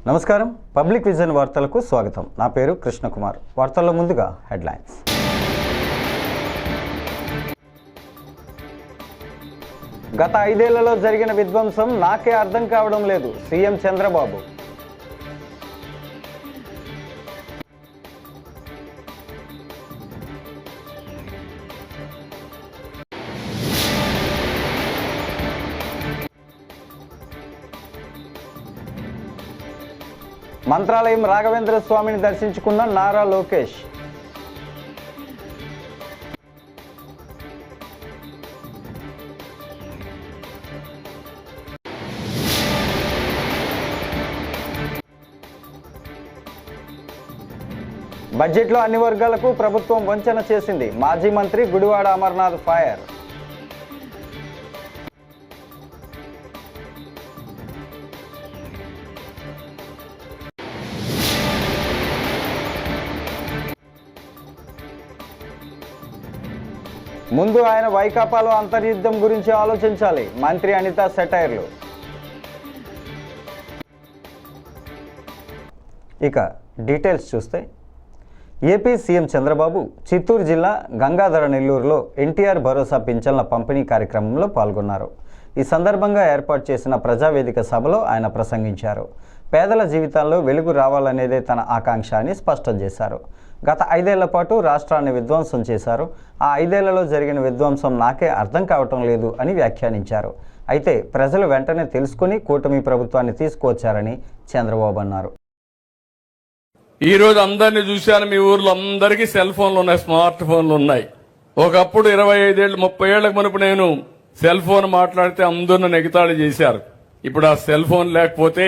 నమస్కారం. Public vision వార్తలకు స్వాగతం. నా పేరు కృష్ణకుమార్. వార్తల్లో ముందుగా హెడ్లైన్స్. గత 5 ఏళ్లలో జరిగిన విధ్వంసం నాకే అర్థం కావడం లేదు. సీఎం చంద్రబాబు. మంత్రాలయం రాఘవేంద్ర స్వామిని దర్శించుకున్న నారా లోకేష్. బడ్జెట్లో అన్ని వర్గాలకు ప్రభుత్వం వంచన చేసింది. మాజీ మంత్రి గుడివాడ అమర్నాథ్ ఫైర్. ముందు ఆయన వైకాపాలో అంతర్యుద్ధం గురించి ఆలోచించాలి. మంత్రి అనిత సెటైర్లు. ఇక డీటెయిల్స్ చూస్తే ఏపీ సీఎం చంద్రబాబు చిత్తూరు జిల్లా గంగాధర నెల్లూరులో ఎన్టీఆర్ భరోసా పింఛన్ల పంపిణీ కార్యక్రమంలో పాల్గొన్నారు. ఈ సందర్భంగా ఏర్పాటు చేసిన ప్రజావేదిక సభలో ఆయన ప్రసంగించారు. పేదల జీవితాల్లో వెలుగు రావాలనేదే తన ఆకాంక్ష అని స్పష్టం చేశారు. గత 5 ఏళ్ల పాటు రాష్ట్రాన్ని విధ్వంసం చేశారు. ఆ 5 ఏళ్లలో జరిగిన విధ్వంసం నాకే అర్థం కావటం లేదు అని వ్యాఖ్యానించారు. అయితే ప్రజలు వెంటనే తెలుసుకుని కూటమి ప్రభుత్వాన్ని తీసుకువచ్చారని చంద్రబాబు అన్నారు. ఈరోజు అందరినీ చూశాను. మీ ఊర్లో అందరికీ సెల్ ఫోన్లు ఉన్నాయి, స్మార్ట్ ఫోన్లు ఉన్నాయి. ఒకప్పుడు 25 ఏళ్ళు 30 ఏళ్లకు మునుపు నేను సెల్ ఫోన్ మాట్లాడితే అందరూ నెగతాళి చేశారు. ఇప్పుడు ఆ సెల్ ఫోన్ లేకపోతే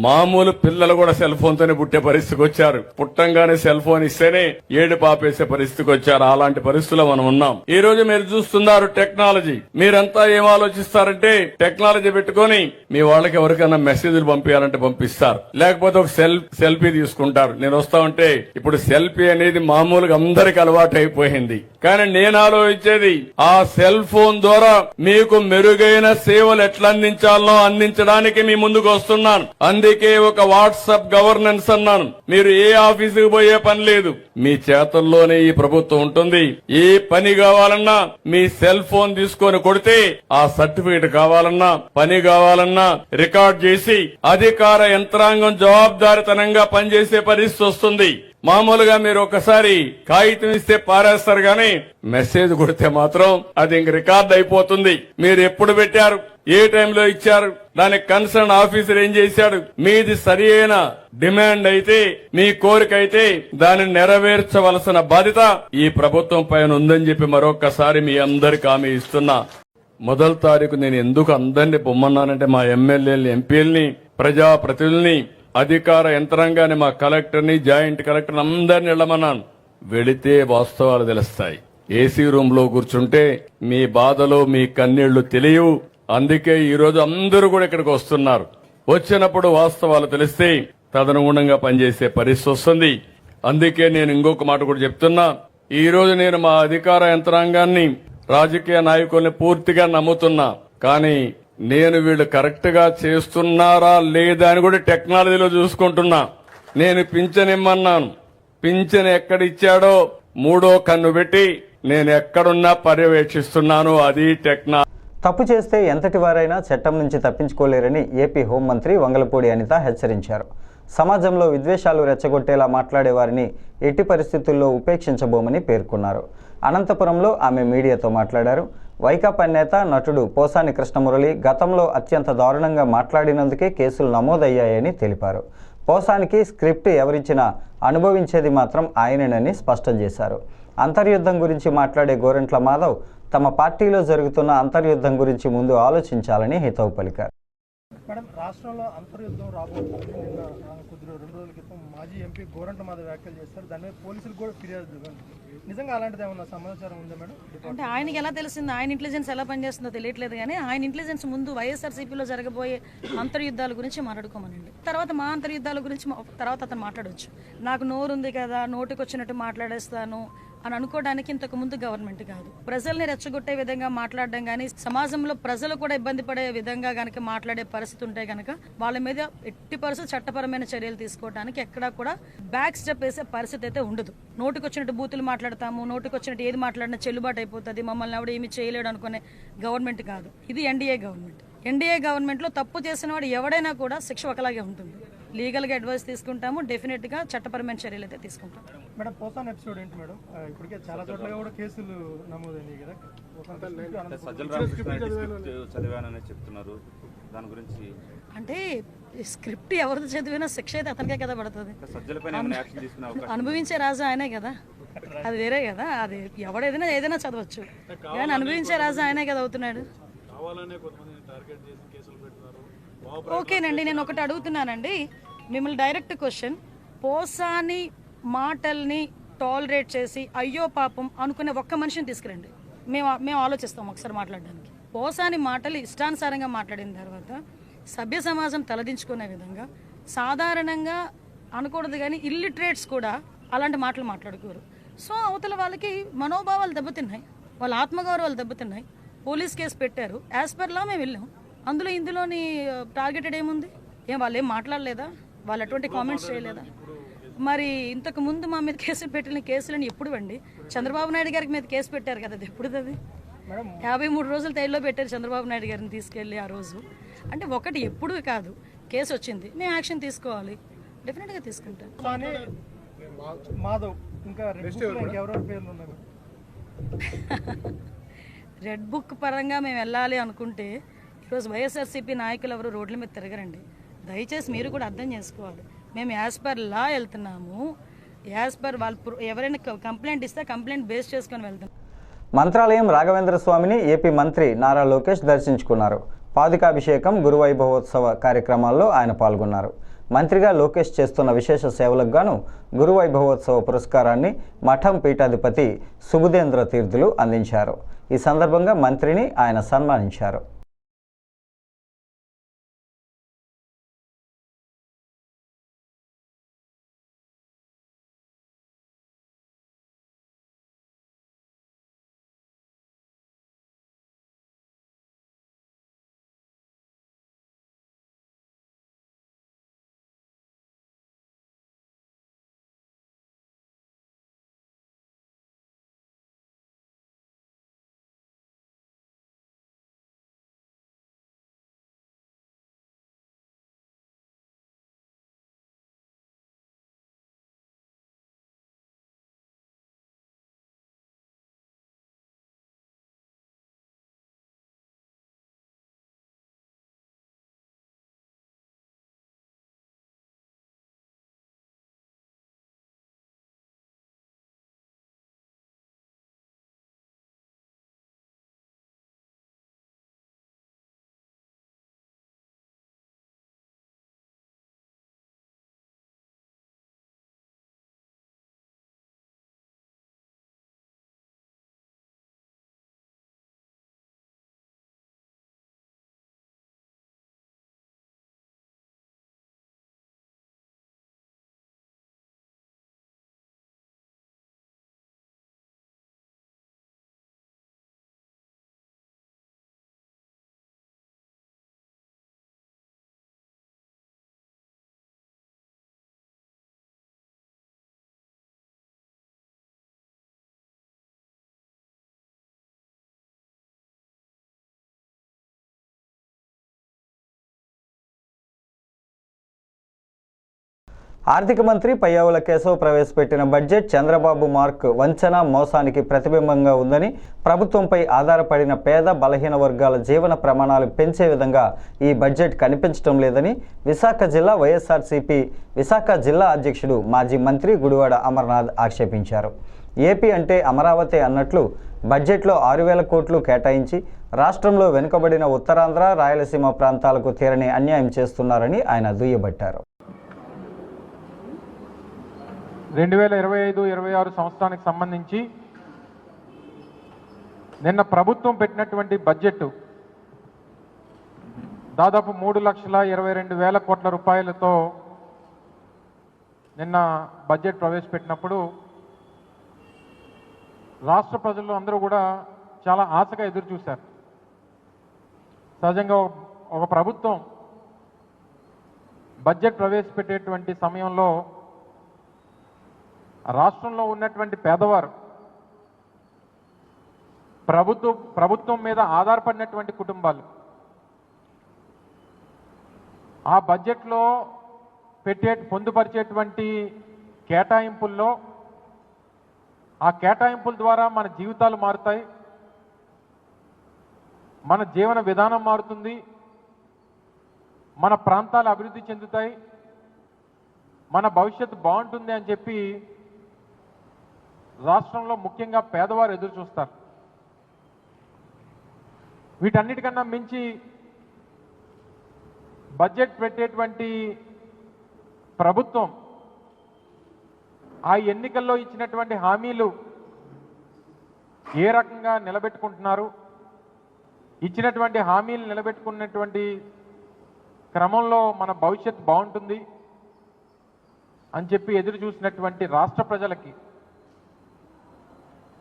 మామూలు పిల్లలు కూడా సెల్ ఫోన్ తోనే పుట్టే పరిస్థితికి వచ్చారు. పుట్టంగానే సెల్ ఫోన్ ఇస్తేనే ఏడు పాపేసే పరిస్థితికి వచ్చారు. అలాంటి పరిస్థితుల్లో మనం ఉన్నాం. ఈ రోజు మీరు చూస్తున్నారు టెక్నాలజీ. మీరంతా ఏం ఆలోచిస్తారంటే టెక్నాలజీ పెట్టుకుని మీ వాళ్ళకి ఎవరికైనా మెసేజ్లు పంపించాలంటే పంపిస్తారు, లేకపోతే ఒక సెల్ఫీ తీసుకుంటారు. నేను వస్తా ఉంటే ఇప్పుడు సెల్ఫీ అనేది మామూలుగా అందరికి అలవాటు అయిపోయింది. కానీ నేను ఆలోచించేది ఆ సెల్ ఫోన్ ద్వారా మీకు మెరుగైన సేవలు ఎట్లా అందించాలో అందించడానికి మీ ముందుకు వస్తున్నాను. అందుకే ఒక వాట్సాప్ గవర్నెన్స్ అన్నాను. మీరు ఏ ఆఫీసుకు పోయే పని లేదు, మీ చేతుల్లోనే ఈ ప్రభుత్వం ఉంటుంది. ఏ పని కావాలన్నా మీ సెల్ ఫోన్ తీసుకొని కొడితే ఆ సర్టిఫికేట్ కావాలన్నా పని కావాలన్నా రికార్డ్ చేసి అధికార యంత్రాంగం జవాబుదారితనంగా పనిచేసే పరిస్థితి వస్తుంది. మామూలుగా మీరు ఒకసారి కాగితం ఇస్తే పారేస్తారు గాని మెసేజ్ కొడితే మాత్రం అది ఇంక రికార్డ్ అయిపోతుంది. మీరు ఎప్పుడు పెట్టారు, ఏ టైంలో ఇచ్చారు, దానికి కన్సర్న్ ఆఫీసర్ ఏం చేశాడు, మీది సరి అయిన డిమాండ్ అయితే మీ కోరిక అయితే దాన్ని నెరవేర్చవలసిన బాధ్యత ఈ ప్రభుత్వం పైన ఉందని చెప్పి మరొకసారి మీ అందరికి హామీ ఇస్తున్నా. 1వ తారీఖు నేను ఎందుకు అందరినీ పొమ్మన్నానంటే మా ఎమ్మెల్యేలని, ఎంపీలని, ప్రజాప్రతినిధుల్ని, అధికార యంత్రాంగాన్ని, మా కలెక్టర్ని, జాయింట్ కలెక్టర్ని అందరిని వెళ్ళమన్నాను. వెళితే వాస్తవాలు తెలుస్తాయి. ఏసీ రూమ్ లో కూర్చుంటే మీ బాధలు మీ కన్నీళ్లు తెలియవు. అందుకే ఈ రోజు అందరూ కూడా ఇక్కడికి వస్తున్నారు. వచ్చినప్పుడు వాస్తవాలు తెలిస్తే తదనుగుణంగా పనిచేసే పరిస్థితి వస్తుంది. అందుకే నేను ఇంకొక మాట కూడా చెప్తున్నా. ఈ రోజు నేను మా అధికార యంత్రాంగాన్ని, రాజకీయ నాయకుల్ని పూర్తిగా నమ్ముతున్నా. కానీ నేను వీళ్ళు కరెక్ట్ గా చేస్తున్నారా లేదా అని కూడా టెక్నాలజీలో చూసుకుంటున్నా. నేను పింఛన్ ఇమ్మన్నాను, పింఛన్ ఎక్కడిచ్చాడో 3వ కన్ను పెట్టి నేను ఎక్కడున్నా పర్యవేక్షిస్తున్నాను. అది టెక్నాలజీ. తప్పు చేస్తే ఎంతటి వారైనా చట్టం నుంచి తప్పించుకోలేరని ఏపీ హోంమంత్రి వంగలపూడి అనిత హెచ్చరించారు. సమాజంలో విద్వేషాలు రెచ్చగొట్టేలా మాట్లాడే వారిని ఎట్టి పరిస్థితుల్లో ఉపేక్షించబోమని పేర్కొన్నారు. అనంతపురంలో ఆమె మీడియాతో మాట్లాడారు. వైకాపా నేత, నటుడు పోసాని కృష్ణమురళి గతంలో అత్యంత దారుణంగా మాట్లాడినందుకే కేసులు నమోదయ్యాయని తెలిపారు. పోసానికి స్క్రిప్ట్ ఎవరిచ్చినా అనుభవించేది మాత్రం ఆయనేనని స్పష్టం చేశారు. అంతర్యుద్ధం గురించి మాట్లాడే గోరంట్ల మాధవ్ తమ పార్టీలో జరుగుతున్న అంతర్యుద్ధం గురించి ముందు ఆలోచించాలని హితవు పలికారు. మేడం, రాష్ట్రంలో అంతర్యుద్ధం రాబోతుంది. నిన్న కొద్దిగా 2 రోజుల క్రితం మాజీ ఎంపీ గోరంట్ల మాధవ్ వ్యాఖ్యలు చేస్తారు. దాని మీద పోలీసులు కూడా ఫిర్యాదు. నిజంగా అలాంటిది ఏమన్నా సమాచారం ఉందా మేడం? అంటే ఆయనకి ఎలా తెలిసింది, ఆయన ఇంటెలిజెన్స్ ఎలా పనిచేస్తుందో తెలియట్లేదు. కానీ ఆయన ఇంటెలిజెన్స్ ముందు వైఎస్ఆర్సీపీలో జరగబోయే అంతర్యుద్ధాల గురించి మాట్లాడుకోమనండి. తర్వాత మా అంతర్యుద్ధాల గురించి తర్వాత అతను మాట్లాడవచ్చు. నాకు నోరు ఉంది కదా, నోటికి వచ్చినట్టు మాట్లాడేస్తాను అని అనుకోవడానికి ఇంతకు ముందు గవర్నమెంట్ కాదు. ప్రజల్ని రెచ్చగొట్టే విధంగా మాట్లాడడం కానీ, సమాజంలో ప్రజలు కూడా ఇబ్బంది పడే విధంగా కనుక మాట్లాడే పరిస్థితి ఉంటే కనుక వాళ్ళ మీద ఎట్టి పరిస్థితి చట్టపరమైన చర్యలు తీసుకోవడానికి ఎక్కడా కూడా బ్యాక్ స్టెప్ వేసే పరిస్థితి అయితే ఉండదు. నోటికొచ్చినట్టు బూతులు మాట్లాడతాము, నోటికొచ్చినట్టు ఏది మాట్లాడినా చెల్లుబాటు అయిపోతుంది, మమ్మల్ని ఎవడు ఏమి చేయలేడు అనుకునే గవర్నమెంట్ కాదు. ఇది ఎన్డీఏ గవర్నమెంట్. ఎన్డీఏ గవర్నమెంట్లో తప్పు చేసిన వాడు ఎవడైనా కూడా శిక్ష ఒకలాగే ఉంటుంది. లీగల్గా అడ్వైస్ తీసుకుంటాము, డెఫినెట్గా చట్టపరమైన చర్యలు అయితే తీసుకుంటాం. మేడం పోసాన్ ఎపిసోడ్ ఏంటి మేడం? ఇప్పటికే చాలా చోట్ల కూడా కేసులు నమోదైనాయి కదా. సజ్జల రామకృష్ణ చదివానని చెప్తున్నారు, దాని గురించి అంటే స్క్రిప్ట్ ఎవరిది చదివినా శిక్ష అయితే అతనికే కదా పడుతుంది. అనుభవించే రాజు ఆయనే కదా, అది వేరే కదా. అది ఎవడేదైనా ఏదైనా చదవచ్చు, కానీ అనుభవించే రాజు ఆయనే కదా అవుతున్నాడు. ఓకేనండి, నేను ఒకటి అడుగుతున్నానండి మిమ్మల్ని, డైరెక్ట్ క్వశ్చన్. పోసాని మాటల్ని టాలరేట్ చేసి అయ్యో పాపం అనుకునే ఒక్క మనిషిని తీసుకురండి, మేము ఆలోచిస్తాం ఒకసారి మాట్లాడడానికి. పోసాని మాటలు ఇష్టానుసారంగా మాట్లాడిన తర్వాత సభ్య సమాజం తలదించుకునే విధంగా సాధారణంగా అనకూడదు, కానీ ఇల్లిటరేట్స్ కూడా అలాంటి మాటలు మాట్లాడుకోరు. సో అవతల వాళ్ళకి మనోభావాలు దెబ్బతిన్నాయి, వాళ్ళ ఆత్మగౌరవాలు దెబ్బతిన్నాయి. పోలీస్ కేసు పెట్టారు, యాజ్ పర్ లా మేము వెళ్ళాం. అందులో ఇందులోని టార్గెటెడ్ ఏముంది? వాళ్ళు ఏం మాట్లాడలేదా? వాళ్ళు అటువంటి కామెంట్స్ చేయలేదా? మరి ఇంతకు ముందు మా మీద కేసులు పెట్టిన కేసులని ఎప్పుడు అండి? చంద్రబాబు నాయుడు గారికి మీద కేసు పెట్టారు కదా, అది ఎప్పుడు? అది 53 రోజులు తైల్లో పెట్టారు చంద్రబాబు నాయుడు గారిని తీసుకెళ్ళి ఆ రోజు. అంటే ఒకటి ఎప్పుడు కాదు, కేసు వచ్చింది, మేము యాక్షన్ తీసుకోవాలి, డెఫినెట్గా తీసుకుంటాం. మాధవ్ ఇంకా ఎవరెవరి పేర్లు ఉన్నాయి? రెడ్ బుక్ పరంగా మేము వెళ్ళాలి అనుకుంటే ఈరోజు వైఎస్ఆర్సీపీ నాయకులు ఎవరు రోడ్ల మీద తిరగరండి. దయచేసి మీరు కూడా అర్థం చేసుకోవాలి. మేము యాజ్ పర్ లా వెళ్తున్నాము, యాజ్ పర్ వాళ్ళు ఎవరైనా కంప్లైంట్ ఇస్తే కంప్లైంట్ బేస్ చేసుకొని వెళ్తున్నాం. మంత్రాలయం రాఘవేంద్ర స్వామిని ఏపీ మంత్రి నారా లోకేష్ దర్శించుకున్నారు. పాదుకాభిషేకం, గురువైభవోత్సవ కార్యక్రమాల్లో ఆయన పాల్గొన్నారు. మంత్రిగా లోకేష్ చేస్తున్న విశేష సేవలకు గాను గురువైభవోత్సవ పురస్కారాన్ని మఠం పీఠాధిపతి సుబుధేంద్ర తీర్థులు అందించారు. ఈ సందర్భంగా మంత్రిని ఆయన సన్మానించారు. ఆర్థిక మంత్రి పయ్యావుల కేశవ్ ప్రవేశపెట్టిన బడ్జెట్ చంద్రబాబు మార్క్ వంచన, మోసానికి ప్రతిబింబంగా ఉందని, ప్రభుత్వంపై ఆధారపడిన పేద బలహీన వర్గాల జీవన ప్రమాణాలు పెంచే విధంగా ఈ బడ్జెట్ కనిపించడం లేదని విశాఖ జిల్లా వైఎస్ఆర్సీపీ విశాఖ జిల్లా అధ్యక్షుడు మాజీ మంత్రి గుడివాడ అమర్నాథ్ ఆక్షేపించారు. ఏపీ అంటే అమరావతి అన్నట్లు బడ్జెట్లో 6,000 కోట్లు కేటాయించి రాష్ట్రంలో వెనుకబడిన ఉత్తరాంధ్ర, రాయలసీమ ప్రాంతాలకు తీరని అన్యాయం చేస్తున్నారని ఆయన దుయ్యబట్టారు. 2025-26 సంవత్సరానికి సంబంధించి నిన్న ప్రభుత్వం పెట్టినటువంటి బడ్జెట్ దాదాపు 3,22,000 కోట్ల రూపాయలతో నిన్న బడ్జెట్ ప్రవేశపెట్టినప్పుడు రాష్ట్ర ప్రజలు అందరూ కూడా చాలా ఆశగా ఎదురు చూశారు. సహజంగా ఒక ప్రభుత్వం బడ్జెట్ ప్రవేశపెట్టేటువంటి సమయంలో రాష్ట్రంలో ఉన్నటువంటి పేదవారు, ప్రభుత్వం మీద ఆధారపడినటువంటి కుటుంబాలు ఆ బడ్జెట్లో పొందుపరిచేటువంటి కేటాయింపుల్లో ఆ కేటాయింపుల ద్వారా మన జీవితాలు మారుతాయి, మన జీవన విధానం మారుతుంది, మన ప్రాంతాలు అభివృద్ధి చెందుతాయి, మన భవిష్యత్తు బాగుంటుంది అని చెప్పి రాష్ట్రంలో ముఖ్యంగా పేదవారు ఎదురు చూస్తారు. వీటన్నిటికన్నా మించి బడ్జెట్ పెట్టేటువంటి ప్రభుత్వం ఆ ఎన్నికల్లో ఇచ్చినటువంటి హామీలు ఏ రకంగా నిలబెట్టుకుంటున్నారు, ఇచ్చినటువంటి హామీలు నిలబెట్టుకున్నటువంటి క్రమంలో మన భవిష్యత్తు బాగుంటుంది అని చెప్పి ఎదురు చూసినటువంటి రాష్ట్ర ప్రజలకి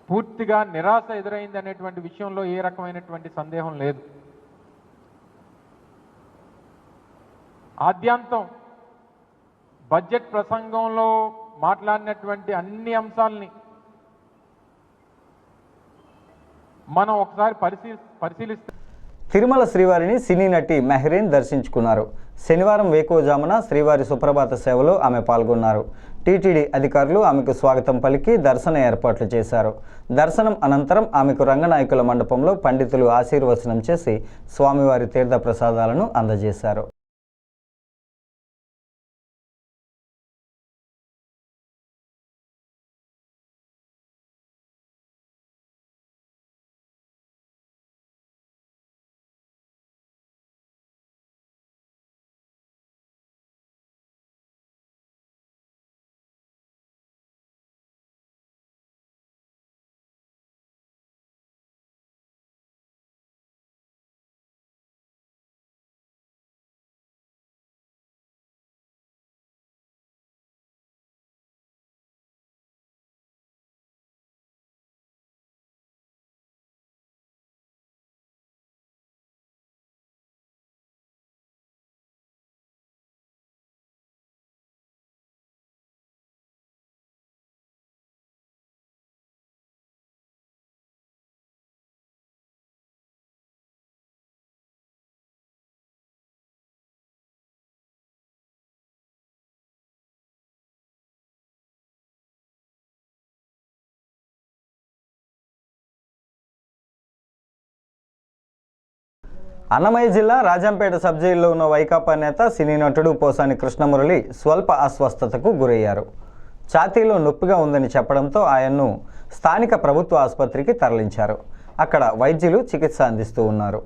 పూర్తిగా నిరాశ ఎదురైంది అనేటువంటి విషయంలో ఏ రకమైనటువంటి సందేహం లేదు. ఆద్యాంతం బడ్జెట్ ప్రసంగంలో మాట్లాడినటువంటి అన్ని అంశాలని మనం ఒకసారి పరిశీలిస్తే తిరుమల శ్రీవారిని సినీ నటి మెహరీన్ దర్శించుకున్నారు. శనివారం వేకువజామున శ్రీవారి సుప్రభాత సేవలో ఆమె పాల్గొన్నారు. టీటీడీ అధికారులు ఆమెకు స్వాగతం పలికి దర్శన ఏర్పాట్లు చేశారు. దర్శనం అనంతరం ఆమెకు రంగనాయకుల మండపంలో పండితులు ఆశీర్వచనం చేసి స్వామివారి తీర్థ ప్రసాదాలను అందజేశారు. అన్నమయ్య జిల్లా రాజంపేట సబ్ జైల్లో ఉన్న వైకాపా నేత సినీ నటుడు పోసాని కృష్ణమురళి స్వల్ప అస్వస్థతకు గురయ్యారు. ఛాతీలో నొప్పిగా ఉందని చెప్పడంతో ఆయన్ను స్థానిక ప్రభుత్వ ఆసుపత్రికి తరలించారు. అక్కడ వైద్యులు చికిత్స అందిస్తూ ఉన్నారు.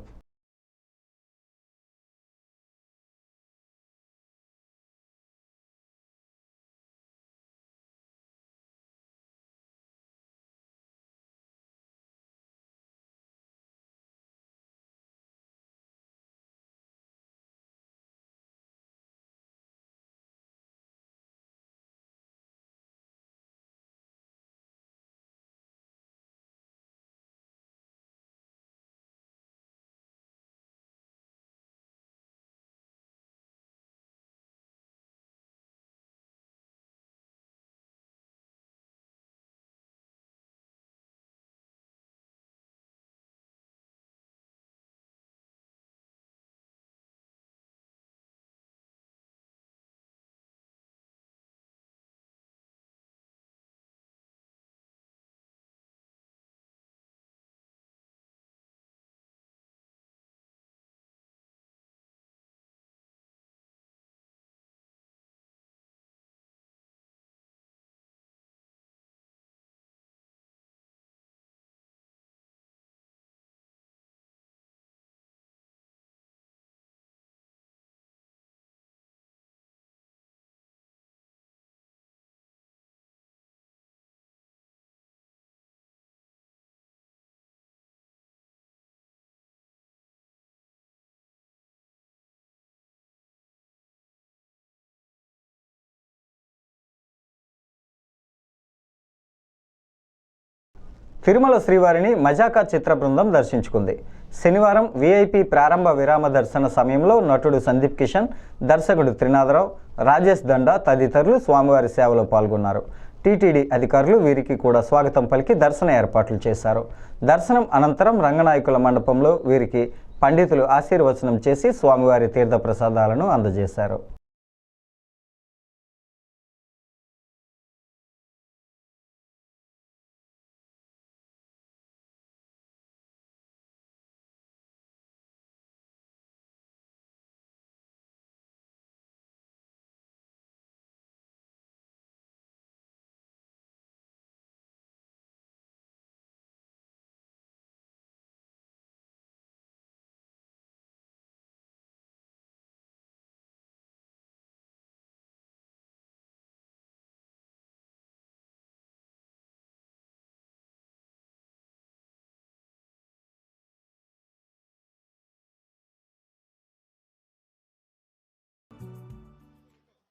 తిరుమల శ్రీవారిని మజాకా చిత్ర బృందం దర్శించుకుంది. శనివారం వీఐపీ ప్రారంభ విరామ దర్శన సమయంలో నటుడు సందీప్ కిషన్, దర్శకుడు త్రినాథరావు, రాజేష్ దండా తదితరులు స్వామివారి సేవలో పాల్గొన్నారు. టీటీడీ అధికారులు వీరికి కూడా స్వాగతం పలికి దర్శన ఏర్పాట్లు చేశారు. దర్శనం అనంతరం రంగనాయకుల మండపంలో వీరికి పండితులు ఆశీర్వచనం చేసి స్వామివారి తీర్థ ప్రసాదాలను అందజేశారు.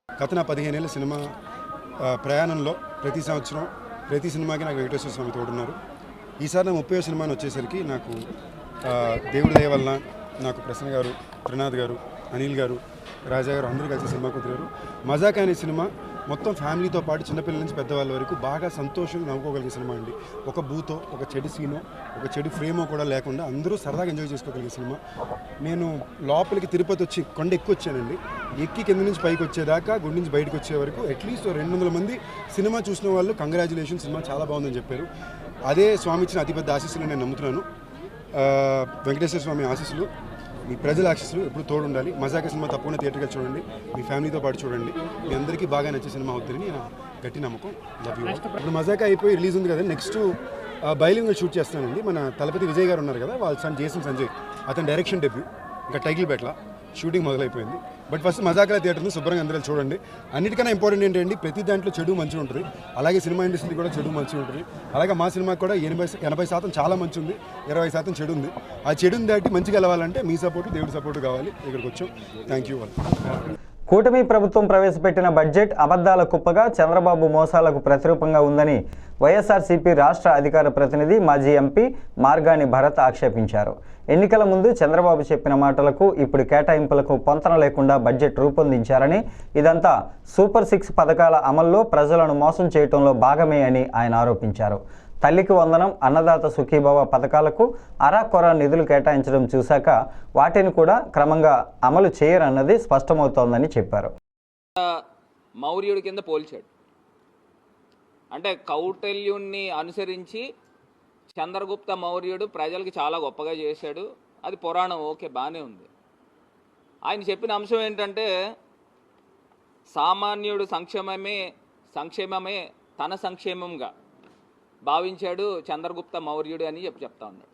గత నా 15 ఏళ్ళ సినిమా ప్రయాణంలో ప్రతి సంవత్సరం ప్రతి సినిమాకి నాకు వెంకటేశ్వర స్వామి తోడున్నారు. ఈసారి నా 30వ సినిమాని వచ్చేసరికి నాకు దేవుడి దయ వలన నాకు ప్రసన్న గారు, త్రినాథ్ గారు, అనిల్ గారు, రాజా గారు అందరూ కలిసి సినిమా కుదిరారు. మజాకా అనే సినిమా మొత్తం ఫ్యామిలీతో పాటు చిన్నపిల్లల నుంచి పెద్దవాళ్ళ వరకు బాగా సంతోషంగా నవ్వుకోగలిగే సినిమా అండి. ఒక బూతో, ఒక చెడు సీనో, ఒక చెడు ఫ్రేమో కూడా లేకుండా అందరూ సరదాగా ఎంజాయ్ చేసుకోగలిగే సినిమా. నేను లోపలికి తిరుపతి వచ్చి కొండ ఎక్కువ వచ్చానండి. ఎక్కి కింద నుంచి పైకి వచ్చేదాకా, గుడి నుంచి బయటకు వచ్చే వరకు అట్లీస్ట్ 200 మంది సినిమా చూసిన వాళ్ళు కంగ్రాచులేషన్, సినిమా చాలా బాగుందని చెప్పారు. అదే స్వామి ఇచ్చిన అతిపెద్ద ఆశీస్సులు నేను నమ్ముతున్నాను. వెంకటేశ్వర స్వామి ఆశీస్సులు, మీ ప్రజల ఆశీస్సులు ఎప్పుడు తోడుండాలి. మజాకా సినిమా తప్పకుండా థియేటర్గా చూడండి, మీ ఫ్యామిలీతో పాటు చూడండి. మీ అందరికీ బాగా నచ్చే సినిమా అవుతుందని నేను గట్టి నమ్మకం. Love you. ఇప్పుడు మజాకా అయిపోయి రిలీజ్ ఉంది కదా, నెక్స్ట్ బైలింగ్వల్ షూట్ చేస్తానండి. మన తలపతి విజయ్ గారు ఉన్నారు కదా, వాళ్ళ సన్ జేసన్ సంజయ్, అతని డైరెక్షన్ డెబ్యూ, ఇంకా టైటిల్ పెట్టలా, షూటింగ్ మొదలైపోయింది. బట్ ఫస్ట్ మజాకా థియేటర్ని శుభ్రంగా అందరూ చూడండి. అన్నిటికన్నా ఇంపార్టెంట్ ఏంటంటే ప్రతి దాంట్లో చెడు మంచి ఉంటుంది, అలాగే సినిమా ఇండస్ట్రీ కూడా చెడు మంచి ఉంటుంది. అలాగే మా సినిమాకి కూడా 80% చాలా మంచి ఉంది, 20% చెడు ఉంది. ఆ చెడుని దాటి మంచిగా వెళ్ళాలంటే మీ సపోర్టు, దేవుడి సపోర్టు కావాలి. ఇక్కడికి వచ్చాం. Thank you. కూటమి ప్రభుత్వం ప్రవేశపెట్టిన బడ్జెట్ అబద్ధాల కుప్పగా, చంద్రబాబు మోసాలకు ప్రతిరూపంగా ఉందని వైఎస్ఆర్సీపీ రాష్ట్ర అధికార ప్రతినిధి మాజీ ఎంపీ మార్గాని భరత్ ఆక్షేపించారు. ఎన్నికల ముందు చంద్రబాబు చెప్పిన మాటలకు ఇప్పుడు కేటాయింపులకు పొంతన లేకుండా బడ్జెట్ రూపొందించారని, ఇదంతా సూపర్ 6 పథకాల అమల్లో ప్రజలను మోసం చేయడంలో భాగమే అని ఆయన ఆరోపించారు. తల్లికి వందనం, అన్నదాత సుఖీభవ పథకాలకు అరాకొరా నిధులు కేటాయించడం చూశాక వాటిని కూడా క్రమంగా అమలు చేయరన్నది స్పష్టమవుతోందని చెప్పారు. మౌర్యుడి కింద పోల్చాడు. అంటే కౌటిల్యుణ్ణి అనుసరించి చంద్రగుప్త మౌర్యుడు ప్రజలకి చాలా గొప్పగా చేశాడు. అది పురాణం, ఓకే, బాగానే ఉంది. ఆయన చెప్పిన అంశం ఏంటంటే సామాన్యుడు సంక్షేమమే తన సంక్షేమంగా భావించాడు చంద్రగుప్త మౌర్యుడు అని చెప్తా ఉన్నాడు.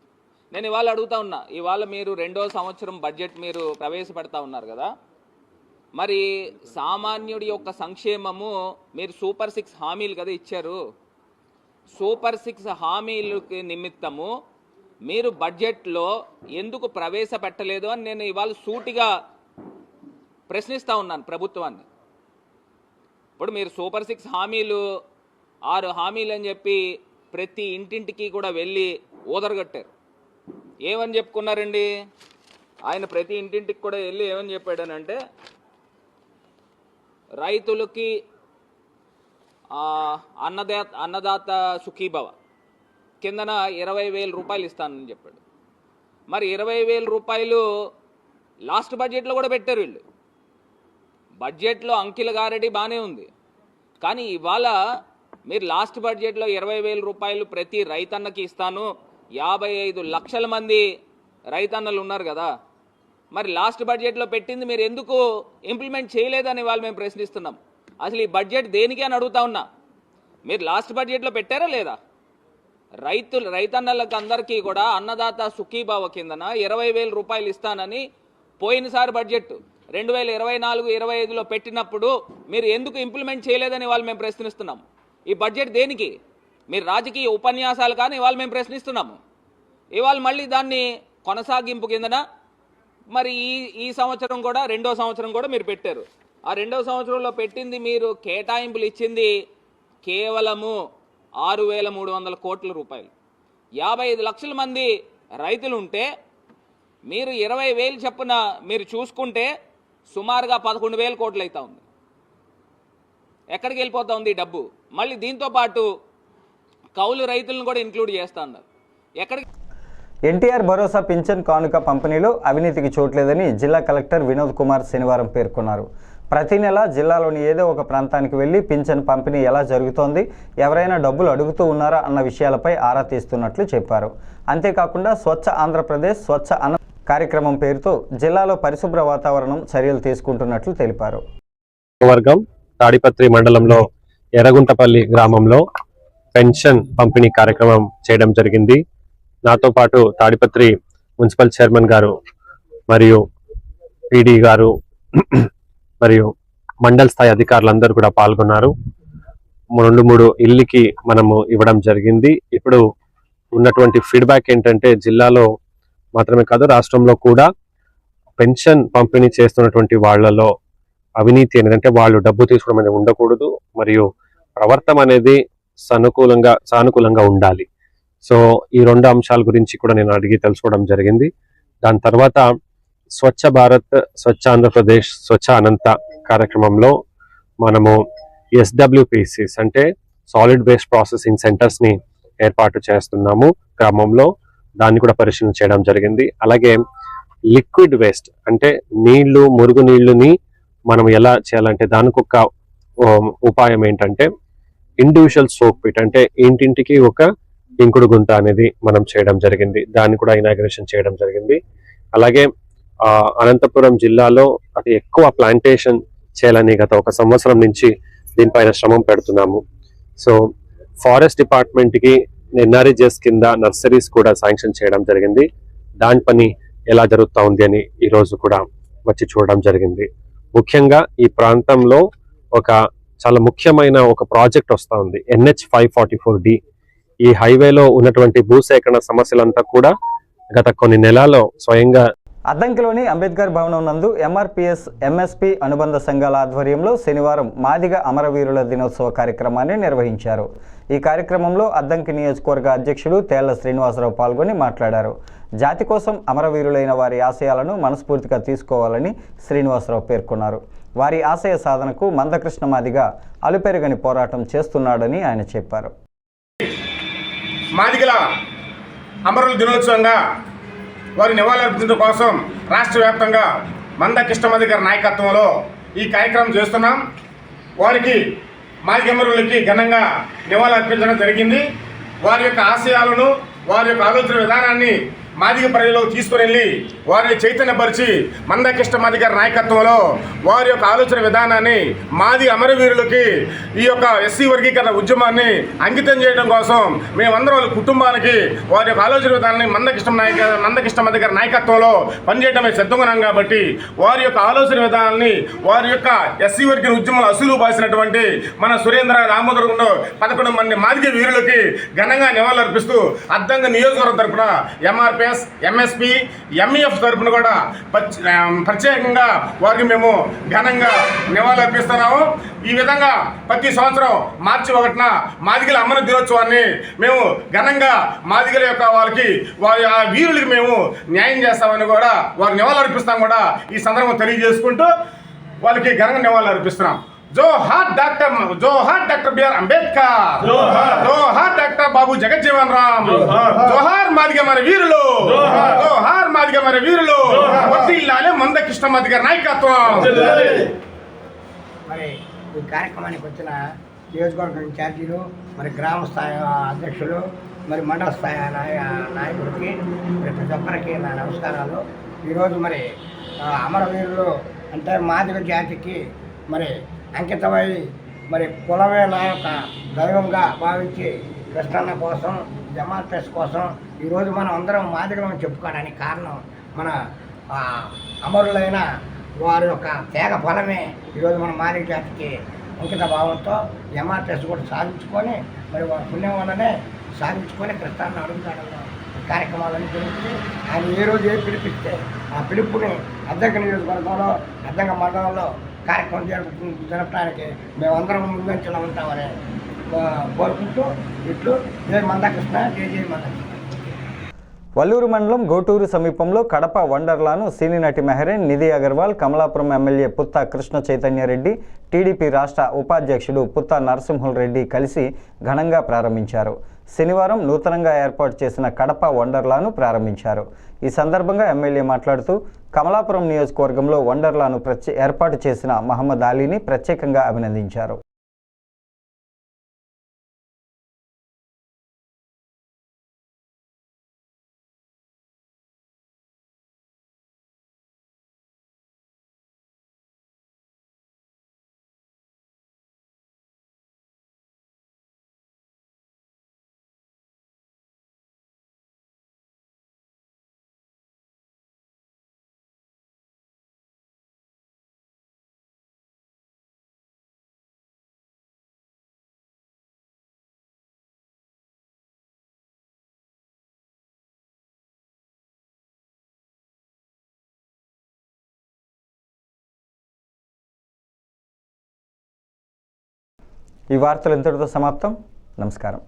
నేను ఇవాళ అడుగుతా ఉన్నా, ఇవాళ మీరు 2వ సంవత్సరం బడ్జెట్ మీరు ప్రవేశపెడతా ఉన్నారు కదా, మరి సామాన్యుడి యొక్క సంక్షేమము మీరు సూపర్ 6 హామీలు కదా ఇచ్చారు. సూపర్ 6 హామీలకి నిమిత్తము మీరు బడ్జెట్లో ఎందుకు ప్రవేశపెట్టలేదు అని నేను ఇవాళ సూటిగా ప్రశ్నిస్తూ ఉన్నాను ప్రభుత్వాన్ని. ఇప్పుడు మీరు సూపర్ 6 హామీలు 6 హామీలు అని చెప్పి ప్రతి ఇంటింటికి కూడా వెళ్ళి ఊదరగట్టారు. ఏమని చెప్పుకున్నారండి ఆయన? ప్రతి ఇంటింటికి కూడా వెళ్ళి ఏమని చెప్పాడనంటే రైతులకి అన్నదాత సుఖీభవ కిందన 20,000 రూపాయలు ఇస్తానని చెప్పాడు. మరి 20,000 రూపాయలు లాస్ట్ బడ్జెట్లో కూడా పెట్టారు వీళ్ళు. బడ్జెట్లో అంకిల గారెడి బాగానే ఉంది, కానీ ఇవాళ మీరు లాస్ట్ బడ్జెట్లో 20,000 రూపాయలు ప్రతి రైతన్నకి ఇస్తాను, 55 లక్షల మంది రైతన్నలు ఉన్నారు కదా, మరి లాస్ట్ బడ్జెట్లో పెట్టింది మీరు ఎందుకు ఇంప్లిమెంట్ చేయలేదని వాళ్ళు మేము ప్రశ్నిస్తున్నాం. అసలు ఈ బడ్జెట్ దేనికి అని అడుగుతా ఉన్నా. మీరు లాస్ట్ బడ్జెట్లో పెట్టారా లేదా? రైతన్నలకు అందరికీ కూడా అన్నదాత సుఖీభావ కిందన 20,000 రూపాయలు ఇస్తానని పోయినసారి బడ్జెట్ 2024-25లో పెట్టినప్పుడు మీరు ఎందుకు ఇంప్లిమెంట్ చేయలేదని వాళ్ళు మేము ప్రశ్నిస్తున్నాం. ఈ బడ్జెట్ దేనికి? మీరు రాజకీయ ఉపన్యాసాలు కానీ ఇవాళ మేము ప్రశ్నిస్తున్నాము. ఇవాళ మళ్ళీ దాన్ని కొనసాగింపు కిందన మరి ఈ సంవత్సరం కూడా 2వ సంవత్సరం కూడా మీరు పెట్టారు. ఆ 2వ సంవత్సరంలో పెట్టింది మీరు కేటాయింపులు ఇచ్చింది కేవలము 6,300 కోట్ల రూపాయలు. 55 లక్షల మంది రైతులు ఉంటే మీరు 20,000 చొప్పున మీరు చూసుకుంటే సుమారుగా 11,000 కోట్లు అవుతా ఉంది. ఎక్కడికి వెళ్ళిపోతా ఉంది ఈ డబ్బు? మళ్ళీ దీంతో పాటు కౌలు రైతులను కూడా ఇంక్లూడ్ చేస్తా ఉన్నారు. ఎక్కడికి? ఎన్టీఆర్ భరోసా పింఛన్ కానుక పంపిణీలో అవినీతికి చోట్లేదని జిల్లా కలెక్టర్ వినోద్ కుమార్ శనివారం పేర్కొన్నారు. ప్రతి నెల జిల్లాలోని ఏదో ఒక ప్రాంతానికి వెళ్లి పింఛన్ పంపిణీ ఎలా జరుగుతోంది, ఎవరైనా డబ్బులు అడుగుతూ ఉన్నారా అన్న విషయాలపై ఆరా తీస్తున్నట్లు చెప్పారు. అంతేకాకుండా స్వచ్ఛ ఆంధ్రప్రదేశ్ స్వచ్ఛ అన్న కార్యక్రమం పేరుతో జిల్లాలో పరిశుభ్ర వాతావరణం చర్యలు తీసుకుంటున్నట్లు తెలిపారు. వర్గం తాడిపత్రి మండలంలో ఎర్రగుంటపల్లి గ్రామంలో పెన్షన్ పంపిణీ కార్యక్రమం చేయడం జరిగింది. నాతో పాటు తాడిపత్రి మున్సిపల్ చైర్మన్ గారు మరియు పీడీ గారు మరియు మండల్ స్థాయి అధికారులందరూ కూడా పాల్గొన్నారు. 2-3 ఇళ్ళకి మనము ఇవ్వడం జరిగింది. ఇప్పుడు ఉన్నటువంటి ఫీడ్బ్యాక్ ఏంటంటే జిల్లాలో మాత్రమే కాదు రాష్ట్రంలో కూడా పెన్షన్ పంపిణీ చేస్తున్నటువంటి వాళ్ళలో అవినీతి ఏంటంటే వాళ్ళు డబ్బు తీసుకోవడం అనేది ఉండకూడదు, మరియు ప్రవర్తన అనేది సానుకూలంగా ఉండాలి. సో ఈ 2 అంశాల గురించి కూడా నేను అడిగి తెలుసుకోవడం జరిగింది. దాని తర్వాత స్వచ్ఛ భారత్ స్వచ్ఛ ఆంధ్రప్రదేశ్ స్వచ్ఛ అనంత కార్యక్రమంలో మనము SWPCs అంటే సాలిడ్ వేస్ట్ ప్రాసెసింగ్ సెంటర్స్ ని ఏర్పాటు చేస్తున్నాము గ్రామంలో. దాన్ని కూడా పరిశీలన చేయడం జరిగింది. అలాగే లిక్విడ్ వేస్ట్ అంటే మురుగు నీళ్లుని మనం ఎలా చేయాలంటే దానికి ఒక ఉపాయం ఏంటంటే ఇండివిజువల్ సోక్ పిట్ అంటే ఇంటింటికి ఒక ఇంకుడు గుంత అనేది మనం చేయడం జరిగింది. దాన్ని కూడా ఇనాగ్రేషన్ చేయడం జరిగింది. అలాగే అనంతపురం జిల్లాలో అతి ఎక్కువ ప్లాంటేషన్ చేయాలని గత 1 సంవత్సరం నుంచి దీనిపైన శ్రమం పెడుతున్నాము. సో ఫారెస్ట్ డిపార్ట్మెంట్ కి NREGS కింద నర్సరీస్ కూడా శాంక్షన్ చేయడం జరిగింది. దాని పని ఎలా జరుగుతూ ఉంది అని ఈ రోజు కూడా వచ్చి చూడడం జరిగింది. ముఖ్యంగా ఈ ప్రాంతంలో చాలా ముఖ్యమైన ఒక ప్రాజెక్ట్ వస్తూ ఉంది, NH 544D. ఈ హైవేలో ఉన్నటువంటి భూసేకరణ సమస్యలంతా కూడా గత కొన్ని నెలల్లో స్వయంగా అద్దంకిలోని అంబేద్కర్ భవనం నందు MRPS MSP అనుబంధ సంఘాల ఆధ్వర్యంలో శనివారం మాదిగ అమరవీరుల దినోత్సవ కార్యక్రమాన్ని నిర్వహించారు. ఈ కార్యక్రమంలో అద్దంకి నియోజకవర్గ అధ్యక్షులు తేళ్ల శ్రీనివాసరావు పాల్గొని మాట్లాడారు. జాతి కోసం అమరవీరులైన వారి ఆశయాలను మనస్ఫూర్తిగా తీసుకోవాలని శ్రీనివాసరావు పేర్కొన్నారు. వారి ఆశయ సాధనకు మందకృష్ణ మాదిగ అలుపెరగని పోరాటం చేస్తున్నాడని ఆయన చెప్పారు. మాదిగల అమరుల దినోత్సవంగా వారి నివాళులర్పించడం కోసం రాష్ట్ర వ్యాప్తంగా మందకృష్ణ మాదిగ గారి నాయకత్వంలో ఈ కార్యక్రమం చేస్తున్నాం. వారికి మాదిగ అమరులకి ఘనంగా నివాళులర్పించడం జరిగింది. వారి యొక్క ఆశయాలను వారి యొక్క ఆలోచన విధానాన్ని మాదిగ ప్రజల్లో తీసుకుని వెళ్ళి వారిని చైతన్యపరిచి మందకృష్ణ మాదిగ గారి నాయకత్వంలో వారి యొక్క ఆలోచన విధానాన్ని మాదిగ అమరవీరులకి ఈ యొక్క SC వర్గీకరణ ఉద్యమాన్ని అంకితం చేయడం కోసం మేమందరం వాళ్ళ కుటుంబానికి వారి యొక్క ఆలోచన విధానాన్ని మందకృష్ణ మాదిగ గారి నాయకత్వంలో పనిచేయడమే సిద్ధంగా కాబట్టి వారి యొక్క ఆలోచన విధానాన్ని వారి యొక్క SC వర్గీకరణ ఉద్యమంలో అసలు బాసినటువంటి మన సురేంద్ర దామోదరంలో 11 మంది మాదిగ వీరులకి ఘనంగా నివాళులర్పిస్తూ అద్దంకి నియోజకవర్గం తరపున MRPS MSP MEF తరపున కూడా ప్రత్యేకంగా వారికి మేము ఘనంగా నివాళులర్పిస్తున్నాము. ఈ విధంగా ప్రతి సంవత్సరం మార్చి 1న మాదిగల అమర దినోత్సవాన్ని మేము ఘనంగా మాదిగల యొక్క వారికి వారి ఆ వీరులకి మేము న్యాయం చేస్తామని కూడా వారికి నివాళులర్పిస్తాం కూడా ఈ సందర్భంగా తెలియజేసుకుంటూ వాళ్ళకి ఘనంగా నివాళులర్పిస్తున్నాం. జోహార్ డాక్టర్ బిఆర్ అంబేద్కర్, జోహార్ డాక్టర్ బాబు జగజ్జీవన్ రామ్, జోహార్ మాదిగ మన వీరులు, జోహార్ మాదిగ మన వీరులు, వర్ధిల్లాలి మందకృష్ణ మాదిగ నాయకత్వం. మరి ఈ కార్యక్రమానికి వచ్చిన నియోజకవర్గ ఇన్ఛార్జీలు, మరి గ్రామ స్థాయి అధ్యక్షులు, మరి మండల స్థాయి నాయకులకి ప్రతి ఒక్కరికి నా నమస్కారాలు. ఈరోజు మరి అమరవీరులు అంటే మాదిగ జాతికి మరి అంకితమై మరి కులమే నా యొక్క దైవంగా భావించి కృష్ణన్న కోసం MRPS కోసం ఈరోజు మనం అందరం మాదిగలను చెప్పుకోవడానికి కారణం మన అమరులైన వారి యొక్క త్యాగ ఫలమే ఈరోజు మన మాదిగ జాతికి అంకిత భావంతో MRPS కూడా సాధించుకొని మరి వారి పుణ్యం వల్లనే సాధించుకొని కృష్ణాన్ని అడుగుతాడన్న కార్యక్రమాలన్నీ జరుగుతుంది. ఆయన ఏ రోజు పిలిపిస్తే ఆ పిలుపుని అద్దంకి నియోజకవర్గంలో అద్దంకి మండలంలో కార్యక్రమం జరపడానికి మేమందరం ముందంచెలో ఉంటామని కోరుకుంటూ ఇట్లు జై మందకృష్ణ, జై మందకృష్ణ. వల్లూరు మండలం గోటూరు సమీపంలో కడప వండర్లాను సినీ నటి మెహరీన్, నిధి అగర్వాల్, కమలాపురం ఎమ్మెల్యే పుత్త కృష్ణ చైతన్యరెడ్డి, టీడీపీ రాష్ట్ర ఉపాధ్యక్షుడు పుత్త నరసింహులరెడ్డి కలిసి ఘనంగా ప్రారంభించారు. శనివారం నూతనంగా ఏర్పాటు చేసిన కడప వండర్లాను ప్రారంభించారు. ఈ సందర్భంగా ఎమ్మెల్యే మాట్లాడుతూ కమలాపురం నియోజకవర్గంలో వండర్లాను ఏర్పాటు చేసిన మహమ్మద్ అలీని ప్రత్యేకంగా అభినందించారు. ఈ వార్తలు ఇంతటితో సమాప్తం. నమస్కారం.